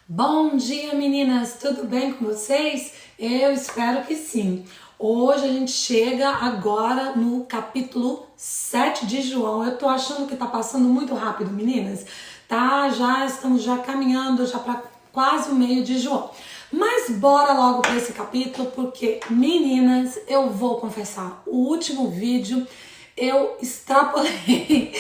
Bom dia, meninas! Tudo bem com vocês? Eu espero que sim. Hoje a gente chega agora no capítulo 7 de João. Eu tô achando que tá passando muito rápido, meninas. Tá, estamos já caminhando já para quase o meio de João. Mas bora logo para esse capítulo, porque, meninas, eu vou confessar, o último vídeo eu extrapolei,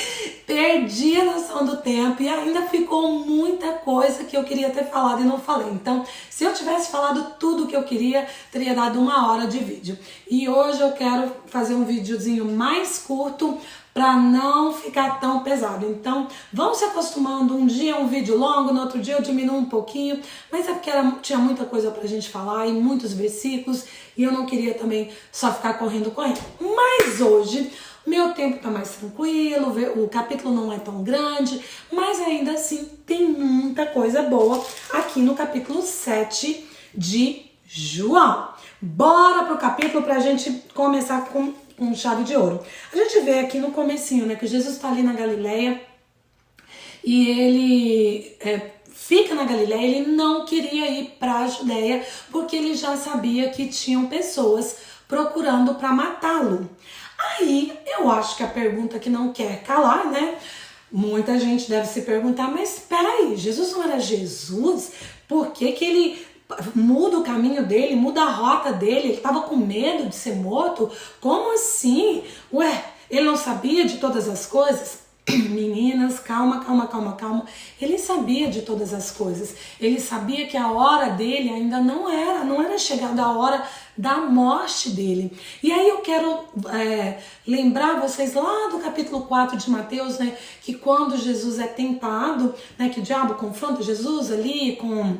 perdi a noção do tempo e ainda ficou muita coisa que eu queria ter falado e não falei. Então, se eu tivesse falado tudo que eu queria, teria dado 1 hora de vídeo. E hoje eu quero fazer um videozinho mais curto para não ficar tão pesado. Então, vão se acostumando, um dia um vídeo longo, no outro dia eu diminuo um pouquinho, mas é porque tinha muita coisa pra gente falar e muitos versículos, e eu não queria também só ficar correndo. Mas hoje meu tempo tá mais tranquilo, o capítulo não é tão grande, mas ainda assim tem muita coisa boa aqui no capítulo 7 de João. Bora pro capítulo pra gente começar com chave de ouro. A gente vê aqui no comecinho, né, que Jesus tá ali na Galileia e ele fica na Galileia. Ele não queria ir pra Judeia porque ele já sabia que tinham pessoas procurando para matá-lo. Aí, eu acho que a pergunta que não quer calar, né? Muita gente deve se perguntar, mas peraí, Jesus não era Jesus? Por que que ele muda o caminho dele, muda a rota dele? Ele estava com medo de ser morto? Como assim? Ué, ele não sabia de todas as coisas? Meninas, calma. Ele sabia de todas as coisas. Ele sabia que a hora dele ainda não era chegada a hora da morte dele. E aí eu quero lembrar vocês lá do capítulo 4 de Mateus, né, que quando Jesus é tentado, né, que o diabo confronta Jesus ali com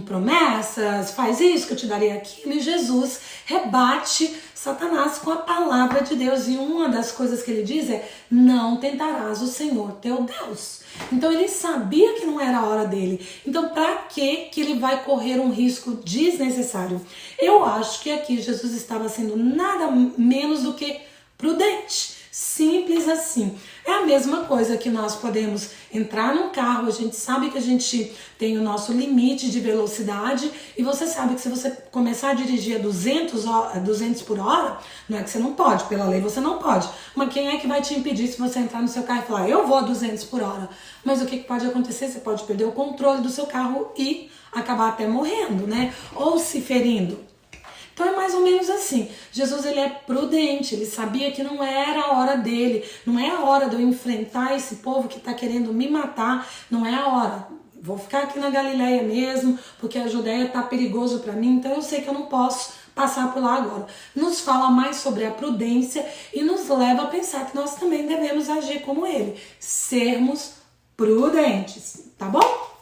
promessas, faz isso que eu te darei aquilo, e Jesus rebate Satanás com a palavra de Deus. E uma das coisas que ele diz é: não tentarás o Senhor teu Deus. Então ele sabia que não era a hora dele. Então para que ele vai correr um risco desnecessário? Eu acho que aqui Jesus estava sendo nada menos do que prudente. Simples assim. É a mesma coisa que nós podemos entrar num carro, a gente sabe que a gente tem o nosso limite de velocidade e você sabe que se você começar a dirigir a 200 por hora, não é que você não pode, pela lei você não pode, mas quem é que vai te impedir se você entrar no seu carro e falar, eu vou a 200 por hora? Mas o que pode acontecer? Você pode perder o controle do seu carro e acabar até morrendo, né? Ou se ferindo. Então é mais ou menos assim. Jesus, ele é prudente, ele sabia que não era a hora dele, não é a hora de eu enfrentar esse povo que está querendo me matar, não é a hora. Vou ficar aqui na Galileia mesmo, porque a Judéia está perigoso para mim, então eu sei que eu não posso passar por lá agora. Nos fala mais sobre a prudência e nos leva a pensar que nós também devemos agir como ele, sermos prudentes, tá bom?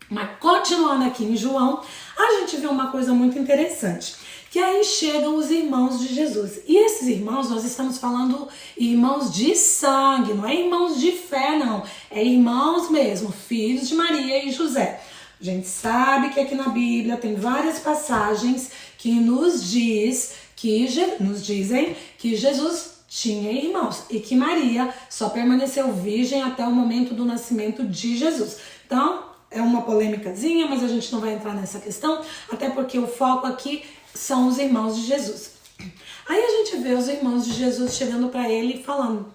Mas continuando aqui em João, a gente vê uma coisa muito interessante. Que aí chegam os irmãos de Jesus. E esses irmãos, nós estamos falando irmãos de sangue, não é irmãos de fé, não. É irmãos mesmo, filhos de Maria e José. A gente sabe que aqui na Bíblia tem várias passagens que nos dizem que Jesus tinha irmãos e que Maria só permaneceu virgem até o momento do nascimento de Jesus. Então, é uma polêmicazinha, mas a gente não vai entrar nessa questão, até porque o foco aqui são os irmãos de Jesus. Aí a gente vê os irmãos de Jesus chegando para ele e falando,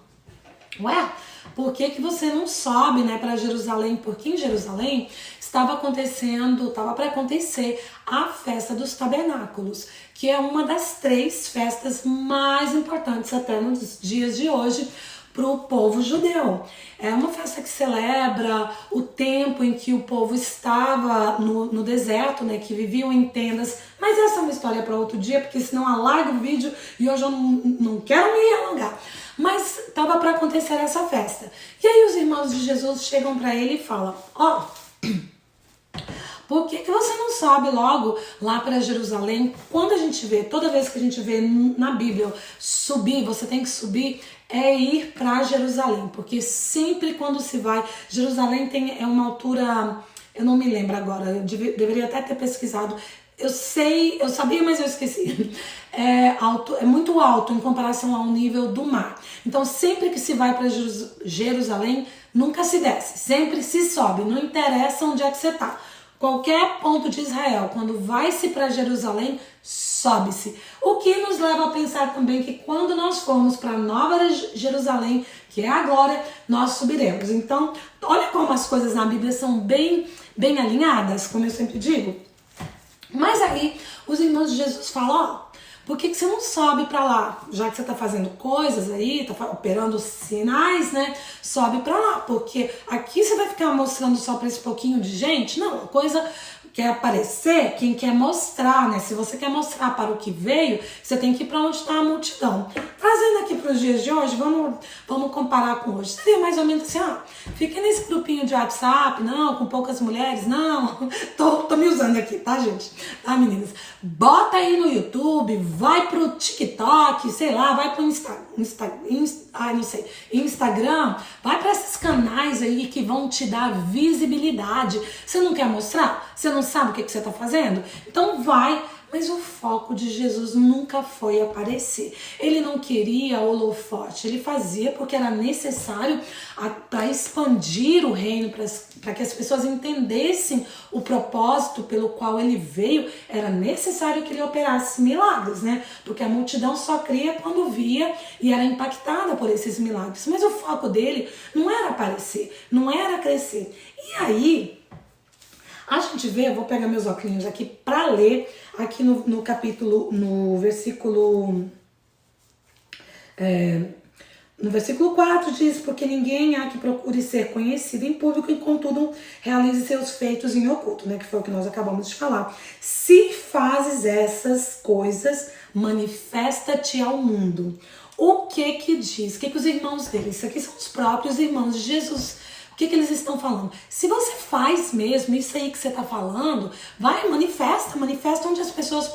ué, por que você não sobe, né, para Jerusalém? Porque em Jerusalém estava para acontecer a festa dos tabernáculos, que é uma das 3 festas mais importantes até nos dias de hoje para o povo judeu. É uma festa que celebra o tempo em que o povo estava no deserto, né, que viviam em tendas, mas essa é uma história para outro dia, porque senão alarga o vídeo e hoje eu não quero me alongar. Mas estava para acontecer essa festa. E aí os irmãos de Jesus chegam para ele e falam, por que você não sobe logo lá para Jerusalém? Quando a gente vê, toda vez que a gente vê na Bíblia subir, você tem que subir, é ir para Jerusalém. Porque sempre quando se vai, Jerusalém é uma altura, eu não me lembro agora, eu deveria até ter pesquisado, Eu sei, eu sabia, mas eu esqueci. É muito alto em comparação ao nível do mar. Então, sempre que se vai para Jerusalém, nunca se desce, sempre se sobe. Não interessa onde é que você está. Qualquer ponto de Israel, quando vai-se para Jerusalém, sobe-se. O que nos leva a pensar também que quando nós formos para Nova Jerusalém, que é a glória, nós subiremos. Então, olha como as coisas na Bíblia são bem alinhadas, como eu sempre digo. Mas aí, os irmãos de Jesus falam, ó, por que você não sobe para lá? Já que você está fazendo coisas aí, está operando sinais, né? Sobe para lá, porque aqui você vai ficar mostrando só para esse pouquinho de gente? Não, a coisa quer aparecer, quem quer mostrar, né? Se você quer mostrar para o que veio, você tem que ir para onde está a multidão. Trazendo aqui para os dias de hoje, vamos comparar com hoje. Seria mais ou menos assim, ó, fica nesse grupinho de WhatsApp, não, com poucas mulheres, não. Tô me usando aqui, tá, gente? Tá, meninas? Bota aí no YouTube, vai pro TikTok, sei lá, vai pro Instagram, vai para esses canais aí que vão te dar visibilidade. Você não quer mostrar? Você não sabe o que você está fazendo? Então vai, mas o foco de Jesus nunca foi aparecer. Ele não queria holofote, ele fazia porque era necessário para expandir o reino, para que as pessoas entendessem o propósito pelo qual ele veio. Era necessário que ele operasse milagres, né? Porque a multidão só cria quando via e era impactada por esses milagres. Mas o foco dele não era aparecer, não era crescer. E aí, a gente vê, eu vou pegar meus óculos aqui para ler aqui no capítulo, no versículo 4 diz, porque ninguém há que procure ser conhecido em público e contudo realize seus feitos em oculto, né, que foi o que nós acabamos de falar. Se fazes essas coisas, manifesta-te ao mundo. O que diz? O que os irmãos dele, isso aqui são os próprios irmãos de Jesus. O que eles estão falando? Se você faz mesmo isso aí que você está falando, vai, manifesta onde as pessoas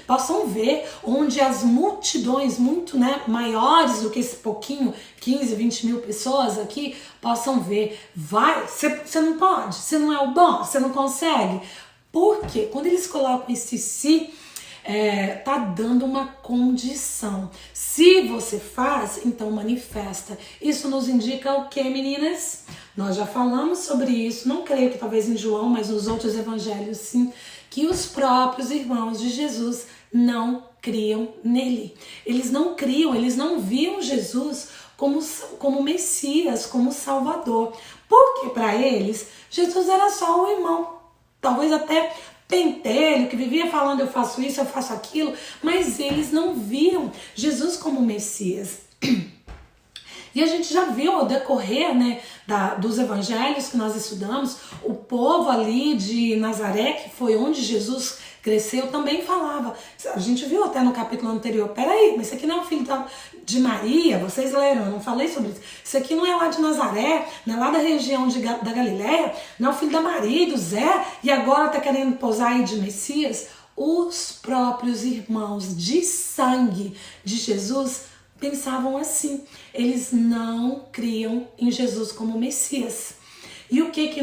possam ver, onde as multidões muito, né, maiores do que esse pouquinho, 15, 20 mil pessoas aqui, possam ver. Vai, você não pode, você não é o bom, você não consegue. Porque quando eles colocam esse se, tá dando uma condição. Se você faz, então manifesta. Isso nos indica o que, meninas? Nós já falamos sobre isso, não creio que talvez em João, mas nos outros evangelhos sim, que os próprios irmãos de Jesus não criam nele. Eles não criam, eles não viam Jesus como Messias, como Salvador. Porque para eles, Jesus era só o irmão. Talvez até pentelho, que vivia falando eu faço isso, eu faço aquilo, mas eles não viam Jesus como Messias. E a gente já viu ao decorrer, né, dos evangelhos que nós estudamos, o povo ali de Nazaré, que foi onde Jesus cresceu, também falava. A gente viu até no capítulo anterior, peraí, mas esse aqui não é o filho de Maria, vocês leram, eu não falei sobre isso. Isso aqui não é lá de Nazaré, não é lá da região da Galileia, não é o filho da Maria e do Zé, e agora tá querendo posar aí de Messias. Os próprios irmãos de sangue de Jesus pensavam assim, eles não criam em Jesus como Messias. E o que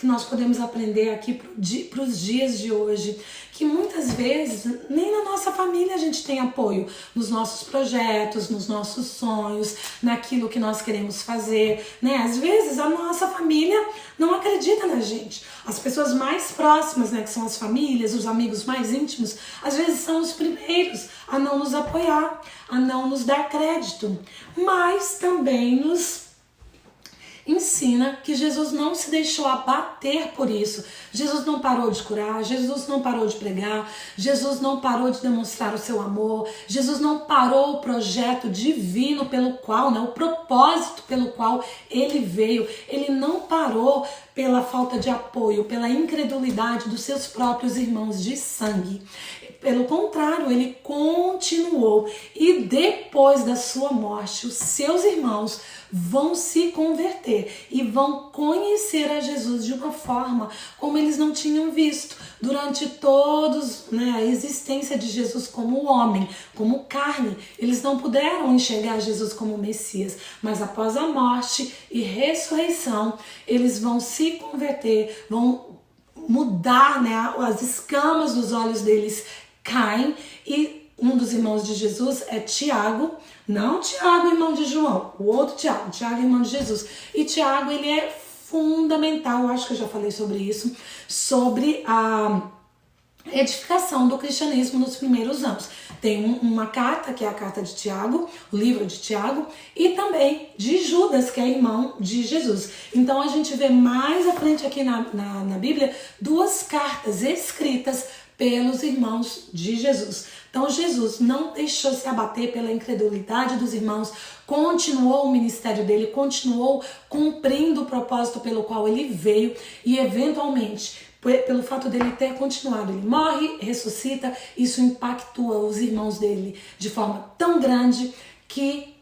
nós podemos aprender aqui para os dias de hoje? Que muitas vezes, nem na nossa família a gente tem apoio nos nossos projetos, nos nossos sonhos, naquilo que nós queremos fazer, né? Às vezes a nossa família não acredita na gente. As pessoas mais próximas, né, que são as famílias, os amigos mais íntimos, às vezes são os primeiros a não nos apoiar, a não nos dar crédito, mas também nos ensina que Jesus não se deixou abater por isso. Jesus não parou de curar, Jesus não parou de pregar, Jesus não parou de demonstrar o seu amor, Jesus não parou o projeto divino pelo qual, né, o propósito pelo qual ele veio. Ele não parou pela falta de apoio, pela incredulidade dos seus próprios irmãos de sangue. Pelo contrário, ele continuou. E depois da sua morte, os seus irmãos vão se converter e vão conhecer a Jesus de uma forma como eles não tinham visto durante todos, né, a existência de Jesus como homem, como carne. Eles não puderam enxergar Jesus como Messias, mas após a morte e ressurreição, eles vão se converter, vão mudar, né? As escamas dos olhos deles caem e um dos irmãos de Jesus é Tiago, não Tiago, irmão de João, o outro Tiago, Tiago, irmão de Jesus. E Tiago, ele é fundamental, acho que eu já falei sobre isso, sobre a edificação do cristianismo nos primeiros anos. Tem uma carta, que é a carta de Tiago, o livro de Tiago, e também de Judas, que é irmão de Jesus. Então a gente vê mais à frente aqui na Bíblia 2 cartas escritas pelos irmãos de Jesus. Então Jesus não deixou se abater pela incredulidade dos irmãos, continuou o ministério dele, continuou cumprindo o propósito pelo qual ele veio e eventualmente, pelo fato dele ter continuado, ele morre, ressuscita, isso impactua os irmãos dele de forma tão grande que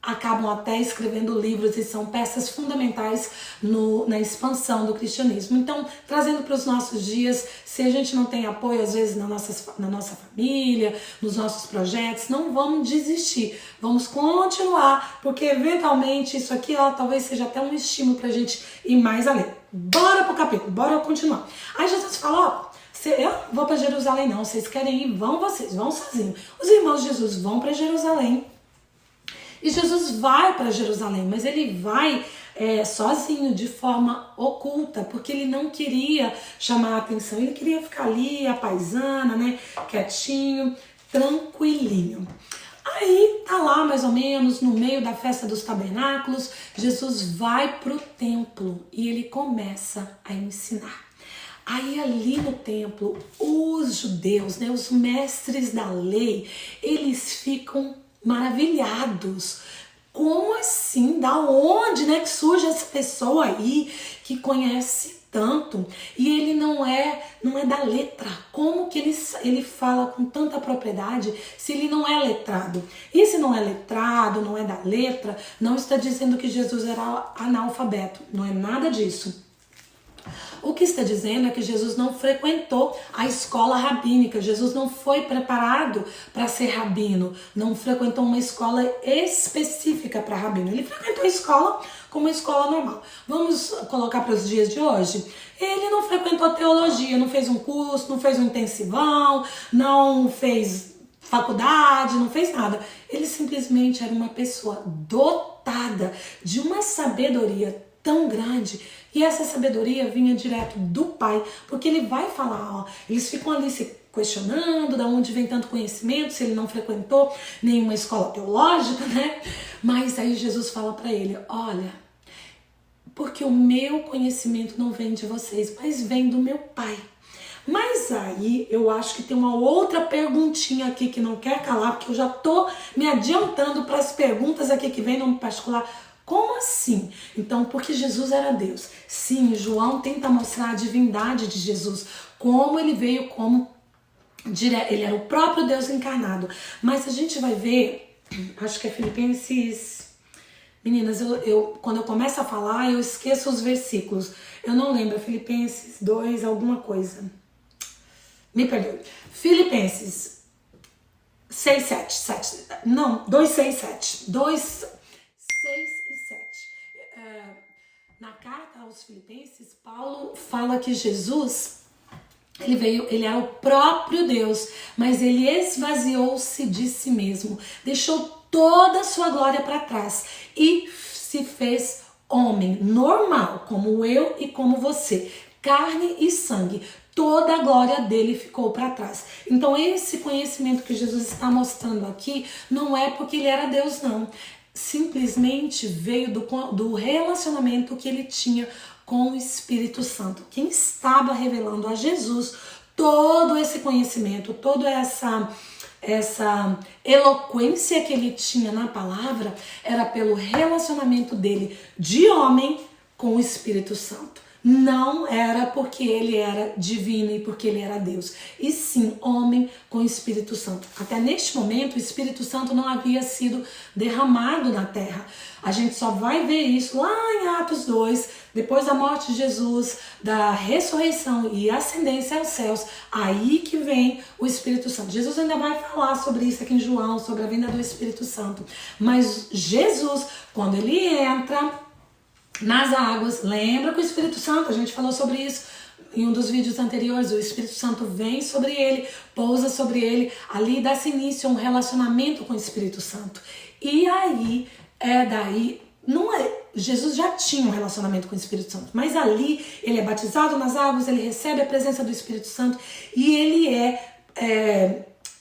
acabam até escrevendo livros e são peças fundamentais na expansão do cristianismo. Então, trazendo para os nossos dias, se a gente não tem apoio, às vezes, na nossa família, nos nossos projetos, não vamos desistir. Vamos continuar, porque eventualmente isso aqui, talvez seja até um estímulo para a gente ir mais além. Bora pro capítulo, bora continuar. Aí Jesus fala, eu não vou para Jerusalém não, vocês querem ir, vão vocês, vão sozinhos. Os irmãos de Jesus vão para Jerusalém. E Jesus vai para Jerusalém, mas ele vai sozinho, de forma oculta, porque ele não queria chamar a atenção, ele queria ficar ali, a paisana, né, quietinho, tranquilinho. Aí tá lá mais ou menos no meio da festa dos tabernáculos, Jesus vai pro templo e ele começa a ensinar. Aí ali no templo, os judeus, né, os mestres da lei, eles ficam maravilhados. Como assim? Da onde, né, que surge essa pessoa aí que conhece tanto? E ele não é da letra. Como que ele fala com tanta propriedade se ele não é letrado? E se não é letrado, não é da letra, não está dizendo que Jesus era analfabeto. Não é nada disso. O que está dizendo é que Jesus não frequentou a escola rabínica, Jesus não foi preparado para ser rabino, não frequentou uma escola específica para rabino, ele frequentou a escola como uma escola normal. Vamos colocar para os dias de hoje? Ele não frequentou teologia, não fez um curso, não fez um intensivão, não fez faculdade, não fez nada. Ele simplesmente era uma pessoa dotada de uma sabedoria tão grande, e essa sabedoria vinha direto do Pai, porque ele vai falar, eles ficam ali se questionando de onde vem tanto conhecimento, se ele não frequentou nenhuma escola teológica, né? Mas aí Jesus fala para ele, olha, porque o meu conhecimento não vem de vocês, mas vem do meu Pai. Mas aí eu acho que tem uma outra perguntinha aqui que não quer calar, porque eu já tô me adiantando para as perguntas aqui que vem no particular. Como assim? Então, porque Jesus era Deus. Sim, João tenta mostrar a divindade de Jesus, como ele veio ele era o próprio Deus encarnado. Mas a gente vai ver, acho que é Filipenses... Meninas, quando eu começo a falar, eu esqueço os versículos. Eu não lembro, Filipenses 2, alguma coisa. Me perdoe. Filipenses 6, 7. Não, 2, 6, 7. 2, 6 e 7. Na carta aos Filipenses, Paulo fala que Jesus, ele era o próprio Deus, mas ele esvaziou-se de si mesmo, deixou toda a sua glória para trás e se fez homem normal, como eu e como você, carne e sangue. Toda a glória dele ficou para trás. Então esse conhecimento que Jesus está mostrando aqui não é porque ele era Deus, não. Simplesmente veio do relacionamento que ele tinha com o Espírito Santo. Quem estava revelando a Jesus todo esse conhecimento, toda essa eloquência que ele tinha na palavra, era pelo relacionamento dele de homem com o Espírito Santo. Não era porque ele era divino e porque ele era Deus, e sim homem com o Espírito Santo. Até neste momento o Espírito Santo não havia sido derramado na terra. A gente só vai ver isso lá em Atos 2, depois da morte de Jesus, da ressurreição e ascendência aos céus, aí que vem o Espírito Santo. Jesus ainda vai falar sobre isso aqui em João, sobre a vinda do Espírito Santo. Mas Jesus, quando ele entra nas águas. Lembra que o Espírito Santo, a gente falou sobre isso em um dos vídeos anteriores, o Espírito Santo vem sobre ele, pousa sobre ele, ali dá-se início a um relacionamento com o Espírito Santo. E aí, não é, Jesus já tinha um relacionamento com o Espírito Santo, mas ali ele é batizado nas águas, ele recebe a presença do Espírito Santo e ele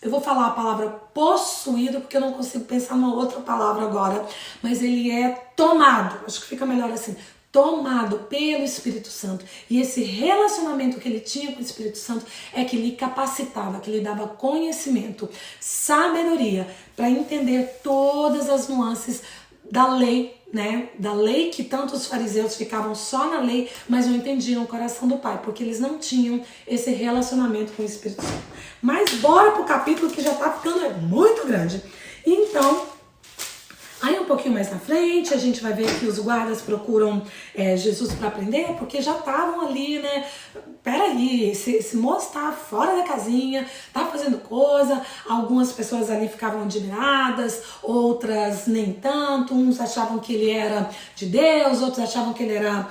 eu vou falar a palavra possuído, porque eu não consigo pensar numa outra palavra agora, mas ele é tomado, acho que fica melhor assim, tomado pelo Espírito Santo. E esse relacionamento que ele tinha com o Espírito Santo é que lhe capacitava, que lhe dava conhecimento, sabedoria, para entender todas as nuances da lei, né? Da lei que tanto os fariseus ficavam só na lei, mas não entendiam o coração do Pai, porque eles não tinham esse relacionamento com o Espírito Santo. Mas bora pro capítulo que já tá ficando muito grande. Então, aí um pouquinho mais na frente, a gente vai ver que os guardas procuram Jesus para prender, porque já estavam ali, né? Peraí, esse moço tá fora da casinha, tá fazendo coisa. Algumas pessoas ali ficavam admiradas, outras nem tanto. Uns achavam que ele era de Deus, outros achavam que ele era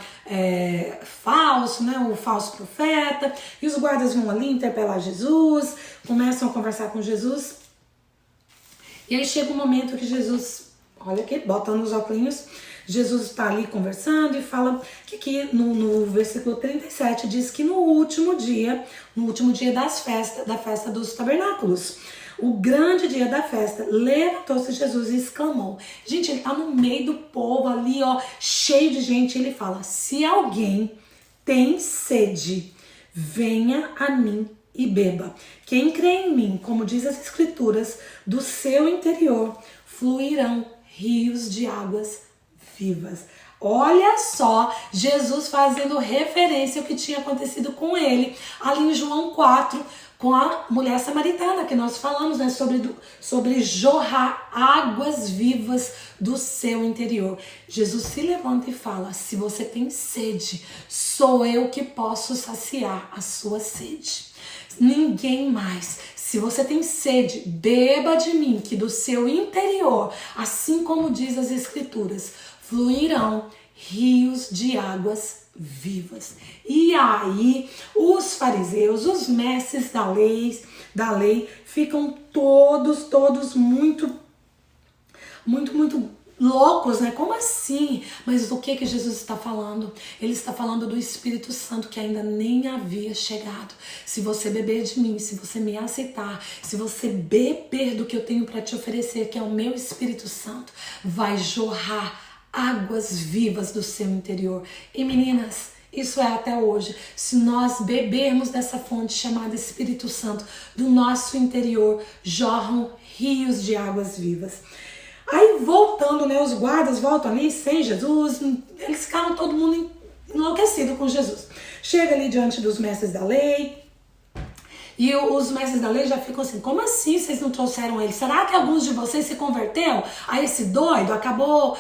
falso, né? O falso profeta. E os guardas vão ali interpelar Jesus, começam a conversar com Jesus. E aí chega um momento que Jesus... Olha aqui, botando os óculos, Jesus está ali conversando e fala que aqui no versículo 37 diz que no último dia da festa dos tabernáculos, o grande dia da festa, levantou-se Jesus e exclamou. Gente, ele tá no meio do povo ali, ó, cheio de gente, ele fala, se alguém tem sede, venha a mim e beba. Quem crê em mim, como diz as escrituras, do seu interior fluirão rios de águas vivas. Olha só, Jesus fazendo referência ao que tinha acontecido com ele ali em João 4, com a mulher samaritana, que nós falamos, né, sobre jorrar águas vivas do seu interior. Jesus se levanta e fala, se você tem sede, sou eu que posso saciar a sua sede. Ninguém mais. Se você tem sede, beba de mim, que do seu interior, assim como diz as escrituras, fluirão rios de águas vivas. E aí, os fariseus, os mestres da lei ficam todos muito loucos, né? Como assim? Mas do que Jesus está falando? Ele está falando do Espírito Santo que ainda nem havia chegado. Se você beber de mim, se você me aceitar, se você beber do que eu tenho para te oferecer, que é o meu Espírito Santo, vai jorrar águas vivas do seu interior. E meninas, isso é até hoje. Se nós bebermos dessa fonte chamada Espírito Santo, do nosso interior jorram rios de águas vivas. Aí voltando, né, os guardas voltam ali sem Jesus, eles ficaram todo mundo enlouquecido com Jesus. Chega ali diante dos mestres da lei, e os mestres da lei já ficam assim, como assim vocês não trouxeram ele? Será que alguns de vocês se converteram a esse doido? Acabou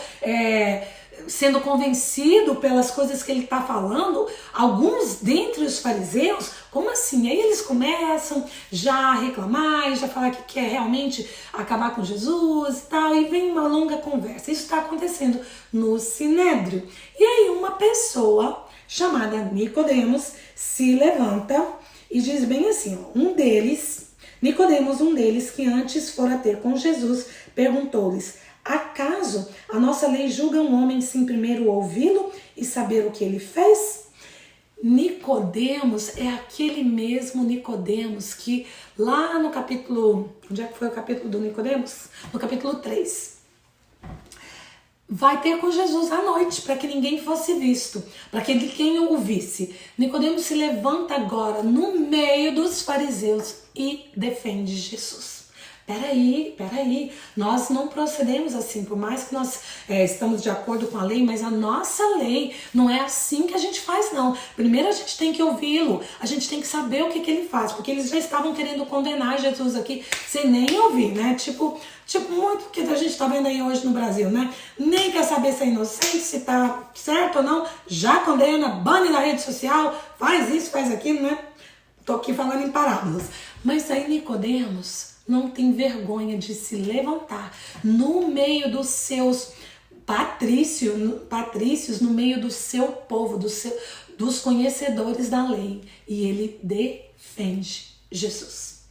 sendo convencido pelas coisas que ele está falando? Alguns dentre os fariseus, como assim? Aí eles começam já a reclamar e já falar que quer realmente acabar com Jesus e tal, e vem uma longa conversa. Isso está acontecendo no Sinédrio. E aí uma pessoa chamada Nicodemos se levanta e diz bem assim, ó, Nicodemos, um deles que antes fora ter com Jesus, perguntou-lhes, acaso a nossa lei julga um homem sem primeiro ouvi-lo e saber o que ele fez? Nicodemos é aquele mesmo Nicodemos que lá no capítulo... Onde é que foi o capítulo do Nicodemos? No capítulo 3. Vai ter com Jesus à noite, para que ninguém fosse visto, para que quem o ouvisse. Nicodemos se levanta agora no meio dos fariseus e defende Jesus. Peraí, nós não procedemos assim, por mais que nós estamos de acordo com a lei, mas a nossa lei não é assim que a gente faz, não. Primeiro a gente tem que ouvi-lo, a gente tem que saber o que ele faz, porque eles já estavam querendo condenar Jesus aqui sem nem ouvir, né? Tipo muito que a gente tá vendo aí hoje no Brasil, né? Nem quer saber se é inocente, se tá certo ou não, já condena, bane na rede social, faz isso, faz aquilo, né? Tô aqui falando em parábolas. Mas aí Nicodemos não tem vergonha de se levantar no meio dos seus patrícios no meio do seu povo, dos conhecedores da lei. E ele defende Jesus.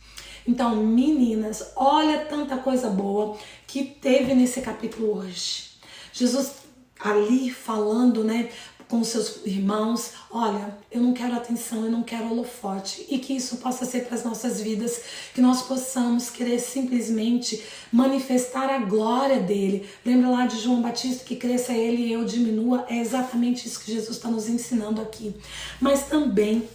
Então, meninas, olha tanta coisa boa que teve nesse capítulo hoje. Jesus ali falando, né, com seus irmãos, olha, eu não quero atenção, eu não quero holofote, e que isso possa ser para as nossas vidas, que nós possamos querer simplesmente manifestar a glória dele. Lembra lá de João Batista, que cresça ele e eu diminua? É exatamente isso que Jesus está nos ensinando aqui. Mas também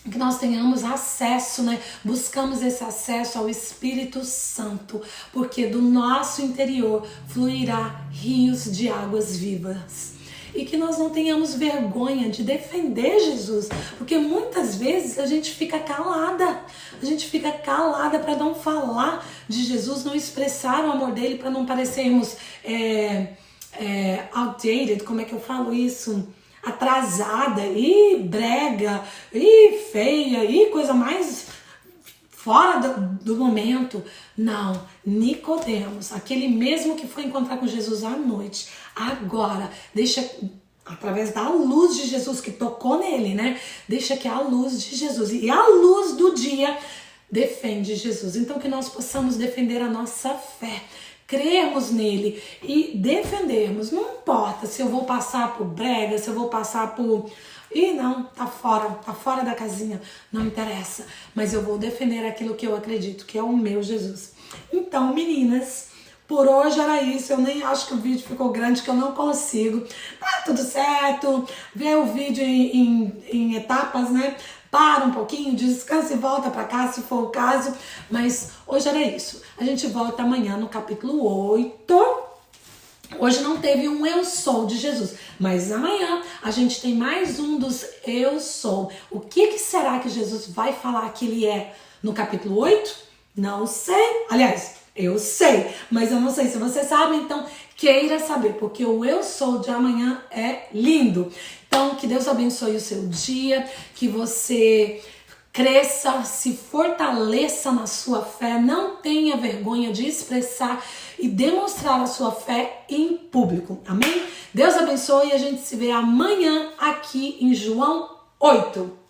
que nós tenhamos acesso, né? Buscamos esse acesso ao Espírito Santo, porque do nosso interior fluirá rios de águas vivas. E que nós não tenhamos vergonha de defender Jesus, porque muitas vezes a gente fica calada. A gente fica calada para não falar de Jesus, não expressar o amor dele, para não parecermos outdated, como é que eu falo isso? Atrasada, e brega, e feia, e coisa mais fora do momento. Não, Nicodemos, aquele mesmo que foi encontrar com Jesus à noite, agora, deixa, através da luz de Jesus que tocou nele, né? Deixa que a luz de Jesus, e a luz do dia, defende Jesus. Então que nós possamos defender a nossa fé, crermos nele e defendermos. Não importa se eu vou passar por brega, se eu vou passar por... Ih, não, tá fora da casinha, não interessa. Mas eu vou defender aquilo que eu acredito, que é o meu Jesus. Então, meninas, por hoje era isso. Eu nem acho que o vídeo ficou grande, que eu não consigo. Tá tudo certo, ver o vídeo em etapas, né? Para um pouquinho, descansa e volta para cá, se for o caso. Mas hoje era isso. A gente volta amanhã no capítulo 8. Hoje não teve um eu sou de Jesus, mas amanhã a gente tem mais um dos eu sou. O que será que Jesus vai falar que ele é no capítulo 8? Não sei. Aliás, eu sei, mas eu não sei se você sabe, então queira saber, porque o eu sou de amanhã é lindo. Então, que Deus abençoe o seu dia, que você cresça, se fortaleça na sua fé, não tenha vergonha de expressar e demonstrar a sua fé em público. Amém? Deus abençoe e a gente se vê amanhã aqui em João 8.